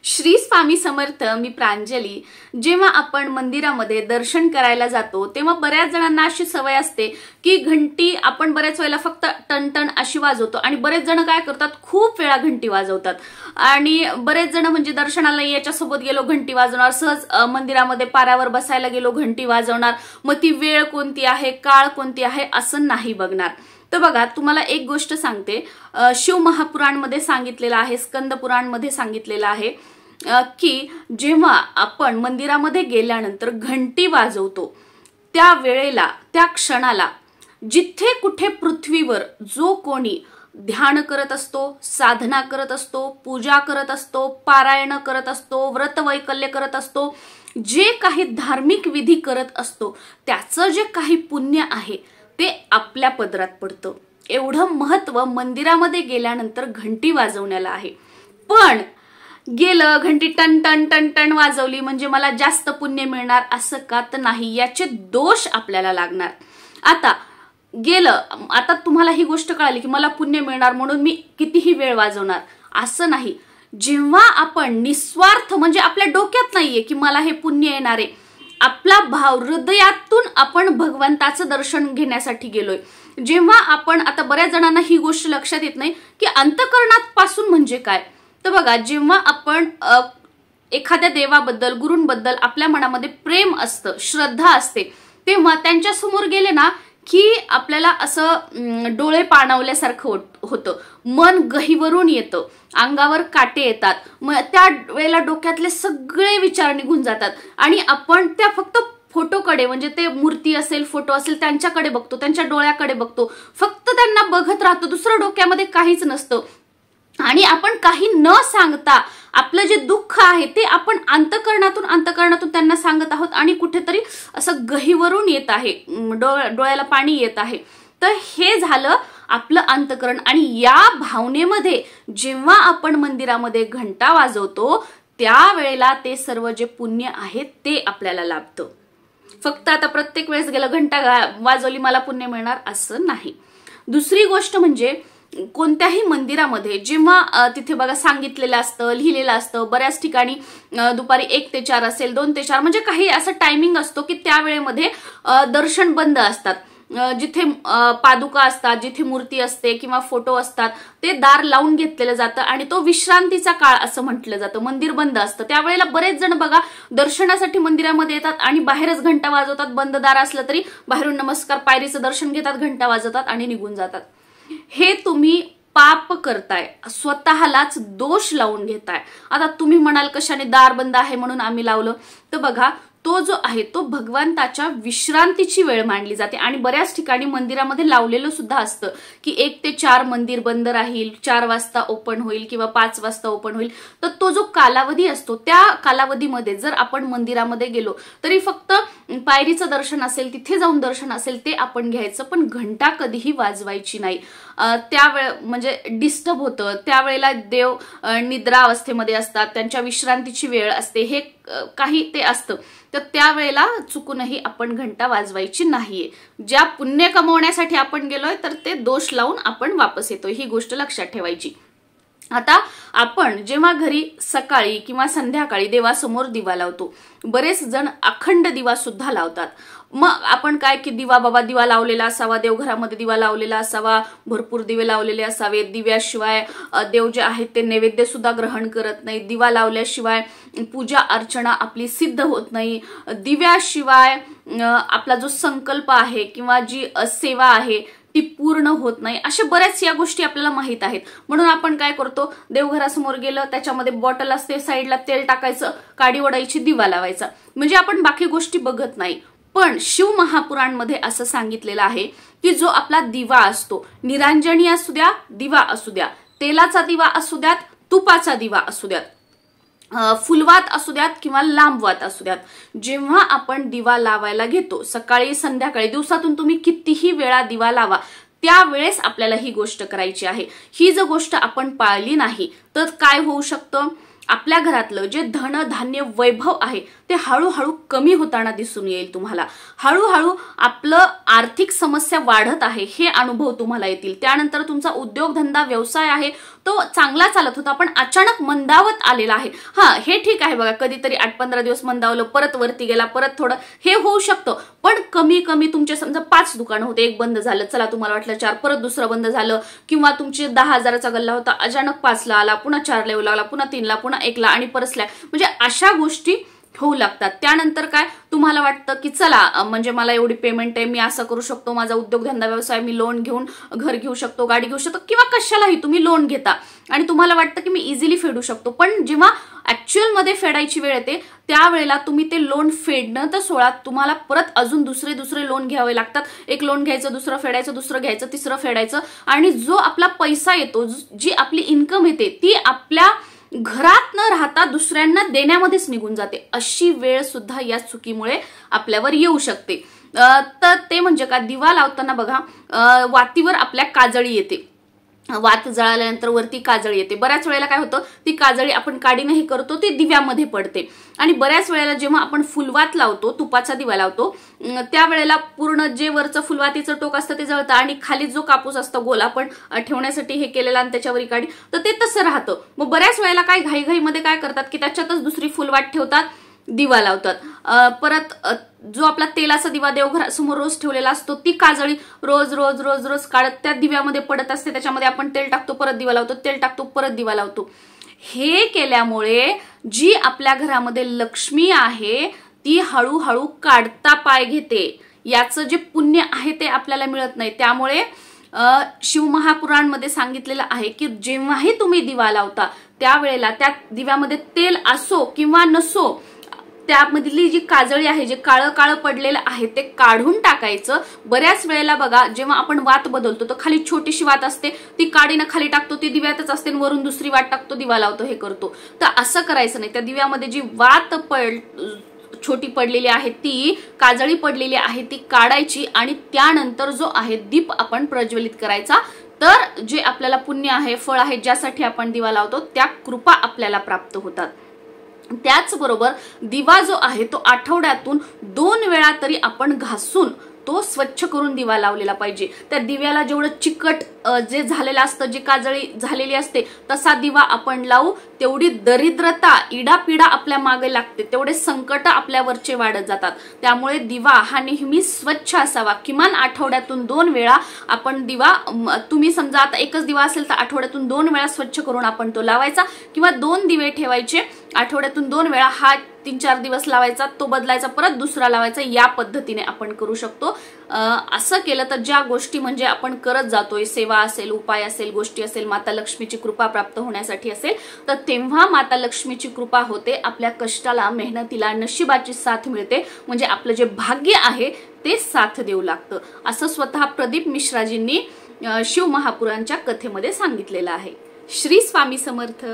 श्री स्वामी समर्थ. मी प्रांजली. जेव्हा आपण मंदिरामध्ये दर्शन करायला जातो तेव्हा बऱ्याच जणांना अशी सवय असते की घंटी आपण बऱ्याच वेळेला फक्त टनटन अशी वाजवतो आणि बरेच जण काय करतात, खूप वेळा घंटी वाजवतात. आणि बरेच जण म्हणजे दर्शनाला याच्यासोबत गेलो घंटी वाजवणार, सहज मंदिरामध्ये पारावर बसायला गेलो घंटी वाजवणार, मग ती वेळ कोणती आहे, काळ कोणती आहे असं नाही बघणार. तर बघा, तुम्हाला एक गोष्ट सांगते. शिव महापुराणमध्ये सांगितलेलं आहे, स्कंद पुराणमध्ये सांगितलेलं आहे की जेव्हा आपण मंदिरामध्ये गेल्यानंतर घंटी वाजवतो त्या वेळेला, त्या क्षणाला जिथे कुठे पृथ्वीवर जो कोणी ध्यान करत असतो, साधना करत असतो, पूजा करत असतो, पारायण करत असतो, व्रतवैकल्य करत असतो, जे काही धार्मिक विधी करत असतो त्याचं जे काही पुण्य आहे ते आपल्या पदरात पडतं. एवढं महत्व मंदिरामध्ये गेल्यानंतर घंटी वाजवण्याला आहे. पण गेलं घंटी टन टन टन टन वाजवली म्हणजे मला जास्त पुण्य मिळणार असं का? तर नाही, याचे दोष आपल्याला लागणार. आता गेलं, आता तुम्हाला ही गोष्ट कळाली की मला पुण्य मिळणार म्हणून मी कितीही वेळ वाजवणार असं नाही. जेव्हा आपण निस्वार्थ म्हणजे आपल्या डोक्यात नाहीये की मला हे पुण्य येणार आहे, आपला भाव हृदयातून आपण भगवंताचं दर्शन घेण्यासाठी गेलोय. जेव्हा आपण, आता बऱ्याच जणांना ही गोष्ट लक्षात येत नाही की अंतःकरणात पासून म्हणजे काय. तर बघा, जेव्हा आपण एखाद्या देवाबद्दल, गुरूंबद्दल आपल्या मनामध्ये प्रेम असतं, श्रद्धा असते, तेव्हा त्यांच्या समोर गेले ना की आपल्याला असं डोळे पाणावल्यासारखं होतं, मन गहिवरून येतं, अंगावर काटे येतात. मग त्या वेळेला डोक्यातले सगळे विचार निघून जातात आणि आपण त्या फक्त फोटोकडे, म्हणजे ते मूर्ती असेल, फोटो असेल, त्यांच्याकडे बघतो, त्यांच्या डोळ्याकडे बघतो, फक्त त्यांना बघत राहतो, दुसरं डोक्यामध्ये काहीच नसतं. आणि आपण काही न सांगता आपलं जे दुःख आहे ते आपण अंतःकरणातून त्यांना सांगत आहोत आणि कुठेतरी असं गहिवरून येत आहे, डोळ्याला पाणी येत आहे. तर हे झालं आपलं अंतःकरण. आणि या भावनेमध्ये जेव्हा आपण मंदिरामध्ये घंटा वाजवतो त्यावेळेला ते सर्व जे पुण्य आहे ते आपल्याला लाभतं. फक्त आता प्रत्येक वेळेस गेलं घंटा वाजवली मला पुण्य मिळणार असं नाही. दुसरी गोष्ट म्हणजे कोणत्याही मंदिरामध्ये जेव्हा तिथे बघा सांगितलेलं असतं, लिहिलेलं असतं, बऱ्याच ठिकाणी दुपारी 1 ते 4 असेल, 2 ते 4 म्हणजे काही असं टायमिंग असतो की त्या वेळेमध्ये दर्शन बंद असतात. जिथे पादुका असतात, जिथे मूर्ती असते किंवा फोटो असतात ते दार लावून घेतलेलं जातं आणि तो विश्रांतीचा काळ असं म्हटलं जातं. मंदिर बंद असतं त्यावेळेला बरेच जण बघा दर्शनासाठी मंदिरामध्ये येतात आणि बाहेरच घंटा वाजवतात. बंद दार असलं तरी बाहेरून नमस्कार, पायरीचं दर्शन घेतात, घंटा वाजवतात आणि निघून जातात. हे तुम्ही पाप करताय, स्वतःलाच दोष लावून घेताय. आता तुम्ही म्हणाल कशाने, दार बंद आहे म्हणून आम्ही लावलं. तर बघा, तो जो आहे तो भगवंताच्या विश्रांतीची वेळ मानली जाते आणि बऱ्याच ठिकाणी मंदिरामध्ये लावलेलं सुद्धा असतं की 1 ते 4 मंदिर बंद राहील, 4 वाजता ओपन होईल किंवा 5 वाजता ओपन होईल. तर तो जो कालावधी असतो त्या कालावधीमध्ये जर आपण मंदिरामध्ये गेलो तरी फक्त पायरीचं दर्शन असेल, तिथे जाऊन दर्शन असेल ते आपण घ्यायचं, पण घंटा कधीही वाजवायची नाही. त्यावेळे म्हणजे डिस्टर्ब होतं, त्यावेळेला देव निद्रा अवस्थेमध्ये असतात, त्यांच्या विश्रांतीची वेळ असते, हे काही ते असतं. तर त्यावेळेला चुकूनही आपण घंटा वाजवायची नाहीये. ज्या पुण्य कमवण्यासाठी आपण गेलोय तर ते दोष लावून आपण वापस येतोय, ही गोष्ट लक्षात ठेवायची. आता आपण जेव्हा घरी सकाळी किंवा संध्याकाळी देवासमोर दिवा लावतो, बरेच जण अखंड दिवा सुद्धा लावतात. मग आपण काय की दिवा लावलेला असावा, देवघरामध्ये दिवा लावलेला असावा, भरपूर दिवे लावलेले असावेत, दिव्याशिवाय देव जे आहेत ते नैवेद्य सुद्धा ग्रहण करत नाही, दिवा लावल्याशिवाय पूजा अर्चना आपली सिद्ध होत नाही, दिव्याशिवाय आपला जो संकल्प आहे किंवा जी सेवा आहे ती पूर्ण होत नाही. अशा बऱ्याच या गोष्टी आपल्याला माहित आहेत. म्हणून आपण काय करतो, देवघरासमोर गेलं, त्याच्यामध्ये बॉटल असते, साईडला तेल टाकायचं, काडी ओढायची, दिवा लावायचा, म्हणजे आपण बाकी गोष्टी बघत नाही. पण शिव महापुराणमध्ये असं सांगितलेलं आहे की जो आपला दिवा असतो, निरांजनी असू द्या, दिवा असू द्या, तेलाचा दिवा असू द्यात, तुपाचा दिवा असू द्यात, फुलवात असू द्यात किंवा लांबवात असू द्यात, जेव्हा आपण दिवा लावायला घेतो, सकाळी संध्याकाळी, दिवसातून तुम्ही कितीही वेळा दिवा लावा, त्यावेळेस आपल्याला ही गोष्ट करायची आहे. ही जर गोष्ट आपण पाळली नाही तर काय होऊ शकतं, आपल्या घरातलं जे धन धान्य वैभव आहे ते हळूहळू कमी होताना दिसून येईल तुम्हाला. हळूहळू आपलं आर्थिक समस्या वाढत आहे हे अनुभव तुम्हाला येतील. त्यानंतर तुमचा उद्योगधंदा व्यवसाय आहे तो चांगला चालत होता पण अचानक मंदावत आलेला आहे। हे ठीक आहे बघा, कधीतरी 8-15 दिवस मंदावलं, परत वरती गेला, परत थोडं हे होऊ शकतं, पण कमी कमी तुमचे समजा 5 दुकानं होते, एक बंद झालं, चला तुम्हाला वाटलं 4, परत दुसरं बंद झालं, किंवा तुमचे 10,000चा गल्ला होता, अचानक 5ला आला, पुन्हा 4ला येऊ लागला, पुन्हा 3ला, पुन्हा 1ला आणि परत स्लॅग, म्हणजे अशा गोष्टी होऊ लागतात। त्यानंतर काय तुम्हाला वाटतं की चला म्हणजे मला एवढी पेमेंट आहे, मी असं करू शकतो, माझा उद्योगधंदा व्यवसाय, मी लोन घेऊन घर घेऊ शकतो, गाडी घेऊ शकतो, किंवा कशालाही तुम्ही लोन घेता आणि तुम्हाला वाटतं की मी इझिली फेडू शकतो, पण जेव्हा ऍक्च्युअल मध्ये फेडायची वेळ येते त्यावेळेला तुम्ही ते लोन फेडणं तर सोडा, तुम्हाला परत अजून दुसरे लोन घ्यावे लागतात। एक लोन घ्यायचं, दुसरं फेडायचं, दुसरं घ्यायचं, तिसरं फेडायचं, आणि जो आपला पैसा येतो, जी आपली इन्कम येते ती आपल्या घरात न राहता दुसऱ्यांना देण्यामध्येच निघून जाते। अशी वेळ सुद्धा या चुकीमुळे आपल्यावर येऊ शकते। तर ते म्हणजे का, दिवा लावताना बघा वातीवर आपल्या काजळी येते, वात जळाल्यानंतर वरती काजळी येते, बऱ्याच वेळेला काय होतं ती काजळी आपण काढीनही करतो, ती दिव्यामध्ये पडते, आणि बऱ्याच वेळेला जेव्हा आपण फुलवात लावतो, तुपाचा दिवा लावतो, त्यावेळेला पूर्ण जे वरचं फुलवातीचं टोक असतं ते जळतं आणि खाली जो कापूस असतो गोल आपण ठेवण्यासाठी हे केलेला आणि त्याच्यावर काढी, तर ते तसं राहतं। मग बऱ्याच वेळेला काय घाईघाईमध्ये काय करतात की त्याच्यातच दुसरी फुलवात ठेवतात, दिवा लावतात, परत जो आपला तेलाचा दिवा देवघरासमोर रोज ठेवलेला असतो ती काजळी रोज रोज रोज रोज काढत त्या दिव्यामध्ये पडत असते, त्याच्यामध्ये आपण तेल टाकतो, परत दिवा लावतो, तेल टाकतो, परत दिवा लावतो। हे केल्यामुळे जी आपल्या घरामध्ये लक्ष्मी आहे ती हळूहळू काढता पाय घेते, याचं जे पुण्य आहे ते आपल्याला मिळत नाही। त्यामुळे शिवमहापुराणमध्ये सांगितलेलं आहे की जेव्हाही तुम्ही दिवा लावता त्यावेळेला त्या दिव्यामध्ये तेल असो किंवा नसो, त्यामधली जी काजळी आहे, जे काळं काळं पडलेलं आहे ते काढून टाकायचं। बऱ्याच वेळेला बघा जेव्हा आपण वात बदलतो तर खाली छोटीशी वात असते, ती काडीनं खाली टाकतो, ती दिव्यातच असते, वरून दुसरी वात टाकतो, दिवा लावतो, हे करतो। तर असं करायचं नाही, त्या दिव्यामध्ये जी वात छोटी पडलेली आहे, ती काजळी पडलेली आहे, ती काढायची आणि त्यानंतर जो आहे दीप आपण प्रज्वलित करायचा। तर जे आपल्याला पुण्य आहे, फळ आहे, ज्यासाठी आपण दिवा लावतो त्या कृपा आपल्याला प्राप्त होतात। त्याचबरोबर दिवा जो आहे तो आठवड्यातून 2 वेळा तरी आपण घासून तो स्वच्छ करून दिवा लावलेला पाहिजे। त्या दिव्याला जेवढं चिकट जे झालेलं असतं, जी काजळी झालेली असते, तसा दिवा आपण लावू, तेवढी दरिद्रता इडापिडा आपल्या मागे लागते, तेवढे संकट आपल्यावरचे वाढत जातात। त्यामुळे दिवा हा नेहमी स्वच्छ असावा। किमान आठवड्यातून 2 वेळा आपण दिवा, तुम्ही समजा आता एकच दिवा असेल तर आठवड्यातून 2 वेळा स्वच्छ करून आपण तो लावायचा, किंवा 2 दिवे ठेवायचे, आठवड्यातून 2 वेळा, हा 3-4 दिवस लावायचा, तो बदलायचा, परत दुसरा लावायचा, या पद्धतीने आपण करू शकतो। असं केलं तर ज्या गोष्टी म्हणजे आपण करत जातोय, सेवा असेल, उपाय असेल, गोष्टी असेल, माता लक्ष्मीची कृपा प्राप्त होण्यासाठी असेल, तर तेव्हा माता लक्ष्मीची कृपा होते, आपल्या कष्टाला, मेहनतीला, नशिबाची साथ मिळते, म्हणजे आपलं जे भाग्य आहे ते साथ देऊ लागतं, असं स्वतः प्रदीप मिश्राजींनी शिवमहापुराणच्या कथेमध्ये सांगितलेलं आहे। श्री स्वामी समर्थ।